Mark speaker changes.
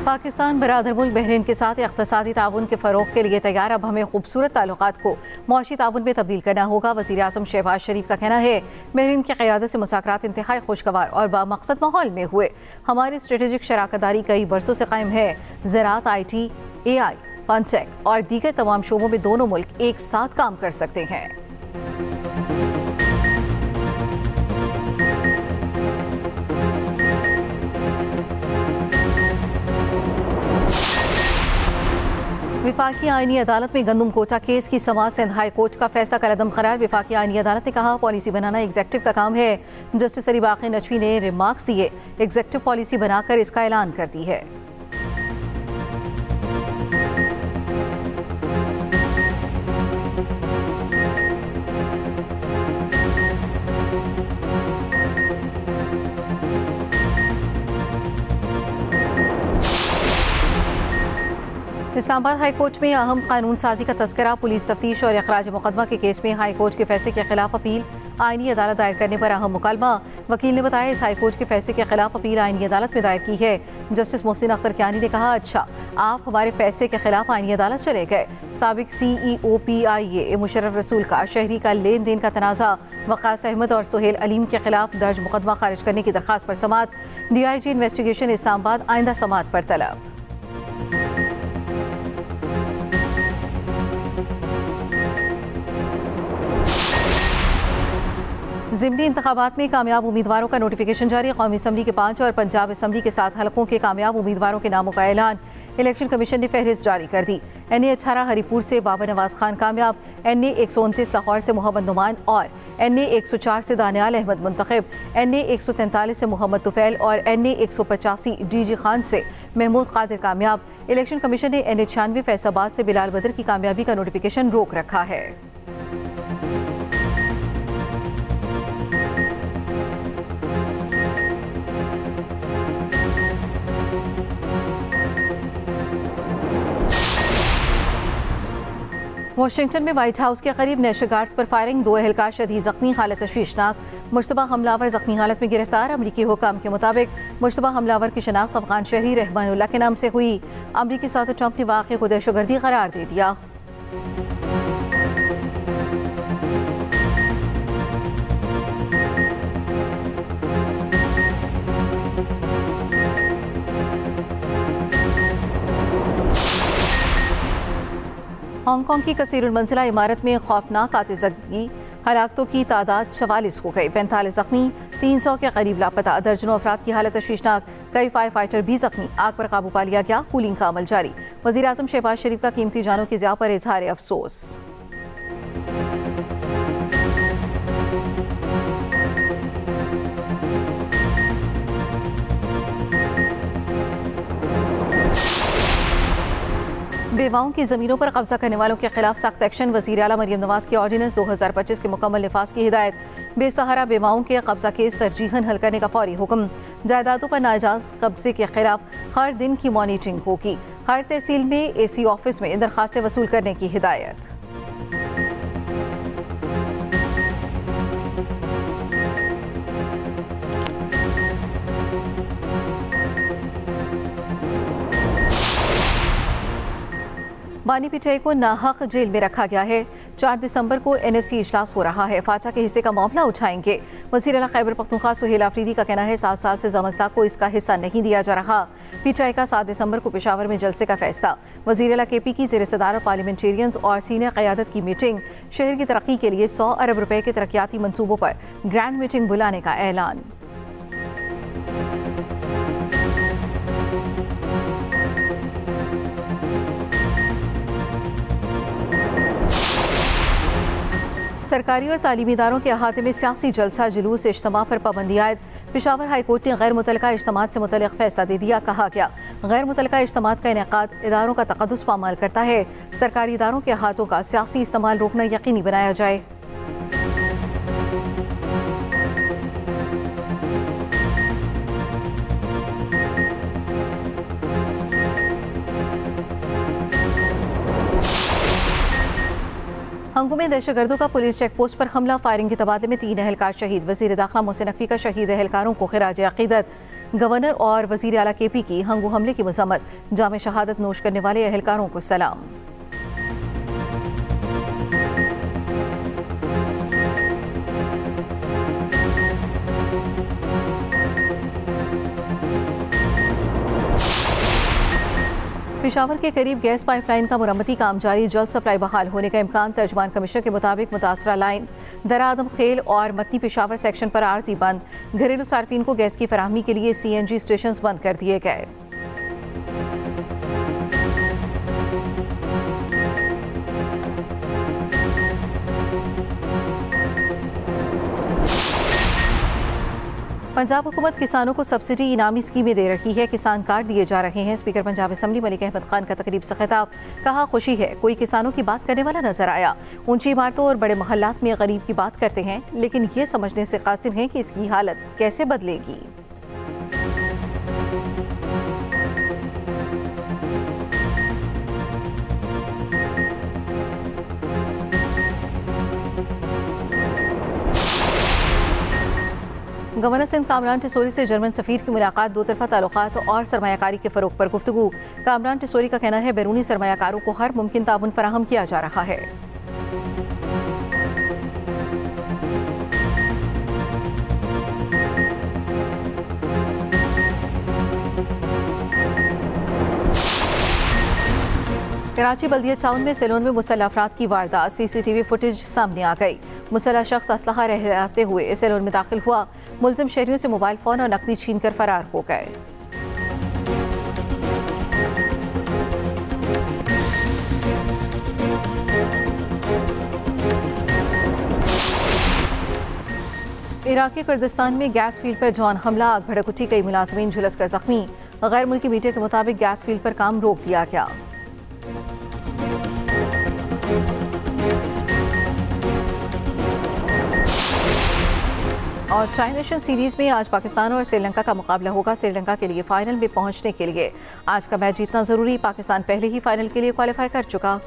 Speaker 1: पाकिस्तान बरादर मुल्क बहरीन के साथ इक़्तिसादी ताउन के फ़रोग़ के लिए तैयार। अब हमें खूबसूरत ताल्लुक़ात को मुआशी ताउन में तब्दील करना होगा। वज़ीर आज़म शहबाज शरीफ का कहना है, बहरीन की क़यादत से मुज़ाकरात इंतहाई खुशगवार और बामक़सद माहौल में हुए। हमारी स्ट्रेटेजिक शराकतदारी कई बरसों से कायम है। ज़राअत, IT, AI, फनटेक और दीगर तमाम शोबों में दोनों मुल्क एक साथ काम कर सकते हैं। विफाकी आईनी अदालत में गंदम कोचा केस की समाअत सिंध हाई कोर्ट का फैसला कलअदम करार। विफाकी आईनी अदालत ने कहा, पॉलिसी बनाना एग्जेक्टिव का काम है। जस्टिस अली बाक़ी नजवी ने रिमार्क्स दिए, एग्जेक्टिव पॉलिसी बनाकर इसका ऐलान कर दी है। इस्लामाबाद हाई कोर्ट में अहम कानून साजी का तस्करा। पुलिस तफ्तीश और अखराज मुकदमा के केस में हाई कोर्ट के फैसले के खिलाफ अपील। आईनी अदालत दायर करने पर अहम मुकालमा। वकील ने बताया, इस हाई कोर्ट के फैसले के खिलाफ अपील आईनी अदालत में दायर की है। जस्टिस मोहसिन अख्तर कियानी ने कहा, अच्छा आप हमारे फैसले के खिलाफ आईनी अदालत चले गए। साबिक CEO PIA मुशर्रफ रसूल का शहरी का लेन देन का तनाज़ा। वक़ास अहमद और सुहेल अलीम के खिलाफ दर्ज मुकदमा खारिज करने की दरख्वास्त पर समाअत। DIG इन्वेस्टिगेशन इस्लामाबाद आइंदा समाअत पर तलब। ज़िमनी इंतखाबात में कामयाब उम्मीदवारों का नोटिफिकेशन जारी। कौमी असम्बली के 5 और पंजाब असम्बली के 7 हलकों के कामयाब उम्मीदवारों के नामों का ऐलान। इलेक्शन कमीशन ने फहरिस्त जारी कर दी। NA 18 हरीपुर से बाबर नवाज खान कामयाब। NA 129 लाहौर से मोहम्मद नुमान और NA 104 से दानियाल अहमद मुंतखब। NA 143 से मोहम्मद तुफैल और NA 185 DG खान से महमूद कादिर कामयाब। इलेक्शन कमीशन ने NA 96 फैसलाबाद से बिलाल बदर की कामयाबी का नोटिफिकेशन रोक रखा है। वाशिंगटन में व्हाइट हाउस के करीब नेशनल गार्ड्स पर फायरिंग। 2 एहलकार शदीद जख्मी, हालत तशवीशनाक। मुश्तबा हमलावर जख्मी हालत में गिरफ्तार। अमरीकी हुकाम के मुताबिक मुश्तबा हमलावर की शनाख्त अफगान शहरी रहमानुल्लाह के नाम से हुई। अमरीकी सदर ट्रंप ने वाक़े को दहशतगर्दी करार दे दिया। हांगकांग की कसीरुल मंजिला इमारत में खौफनाक आतिशबाजी। हलाकतों की तादाद 44 हो गई, 45 जख्मी, 300 के करीब लापता। दर्जनों अफराद की हालत तशवीशनाक। कई फायर फाइटर भी जख्मी। आग पर काबू पा लिया गया। कूलिंग का अमल जारी। वज़ीर आज़म शहबाज शरीफ का कीमती जानों की ज़िया पर इजहार अफसोस। बेवाओं की ज़मीनों पर कब्जा करने वालों के खिलाफ सख्त एक्शन। वज़ीर आला मरियम नवाज की ऑर्डिनेंस 2025 के मुकम्मल निफाज की हिदायत। बेसहारा बेवाओं के कब्जा केस तरजीहन हल करने का फौरी हुक्म। जायदादों पर नाजायज़ कब्जे के खिलाफ हर दिन की मॉनिटरिंग होगी। हर तहसील में AC ऑफिस में दरखास्तें वसूल करने की हिदायत। बानी पिटाई को नाहक जेल में रखा गया है। 4 दिसंबर को NFC इजलास हो रहा है। फाचा के हिस्से का मामला उठाएंगे। वज़ीर आला खैबर पख्तूनख्वा सुहेल आफरीदी का कहना है, 7 साल से जमस्ता को इसका हिस्सा नहीं दिया जा रहा। पिटाई का 7 दिसंबर को पेशावर में जलसे का फैसला। वज़ीर आला KP की ज़ेर सदारत पार्लियामेंटेरियंस और सीनियर क़यादत की मीटिंग। शहर की तरक्की के लिए 100 अरब रुपए के तरक्याती मनसूबों पर ग्रैंड मीटिंग बुलाने का ऐलान। सरकारी और तालीमी इदारों के अहाते में सियासी जलसा जुलूस इज्तिमा पर पाबंदी आयद। पेशावर हाई कोर्ट ने गैर मुतल्लका इज्तिमात से मुतल्लिक फैसला दे दिया। कहा गया, गैर मुतल्लका इज्तिमात का इनेकाद इदारों का तक़द्दुस पामाल करता है। सरकारी इदारों के अहातों का सियासी इस्तेमाल रोकना यकीनी बनाया जाए। हंगू में दहशतगर्दों का पुलिस चेक पोस्ट पर हमला, फायरिंग के तबादले में 3 एहलकार शहीद। वजीर दाखिला मोहसिन नकवी का शहीद एहलकारों को खिराज अकीदत। गवर्नर और वजीर आला KP की हंगू हमले की मजम्मत। जाम शहादत नोश करने वाले एहलकारों को सलाम। पेशावर के करीब गैस पाइपलाइन का मुरम्मती काम जारी, जल्द सप्लाई बहाल होने का इम्कान। तर्जमान कमिश्नर के मुताबिक मुतासरा लाइन दरा आदम खेल और मतनी पेशावर सेक्शन पर आर्जी बंद। घरेलू सार्फिन को गैस की फराहमी के लिए CNG स्टेशन बंद कर दिए गए। पंजाब हुकूमत किसानों को सब्सिडी इनामी स्कीमें दे रही है, किसान कार्ड दिए जा रहे हैं। स्पीकर पंजाब असम्बली मलिक अहमद खान का तकरीब से खिताब, कहा खुशी है कोई किसानों की बात करने वाला नजर आया। ऊंची इमारतों और बड़े महल्लात में गरीब की बात करते हैं, लेकिन ये समझने से कासिर हैं कि इसकी हालत कैसे बदलेगी। गवर्नर सिंध कामरान टिसोरी से जर्मन सफीर की मुलाकात, दो तरफा ताल्लुकात और सरमायाकारी के फ़रोग़ पर गुफ्तगू। कामरान टिसोरी का कहना है बैरूनी सरमायाकारों को हर मुमकिन ताउन फराहम किया जा रहा है। कराची बल्दिया टाउन में सैलून में मुसल्लह अफराद की वारदात, CCTV फुटेज सामने आ गई। मुसल्लह शख्स असलहा लहराते हुए सैलून में दाखिल हुआ। मुलजिम शहरियों से मोबाइल फ़ोन और नकदी छीन कर फरार हो गए। इराकी कुर्दिस्तान में गैस फील्ड पर जौन हमला, आग भड़क उठी, कई मुलाजमीन झुलस कर जख्मी। गैर मुल्की मीडिया के मुताबिक गैस फील्ड पर काम रोक दिया गया। और ट्राई नेशन सीरीज में आज पाकिस्तान और श्रीलंका का मुकाबला होगा। श्रीलंका के लिए फाइनल में पहुंचने के लिए आज का मैच जीतना जरूरी। पाकिस्तान पहले ही फाइनल के लिए क्वालिफाई कर चुका।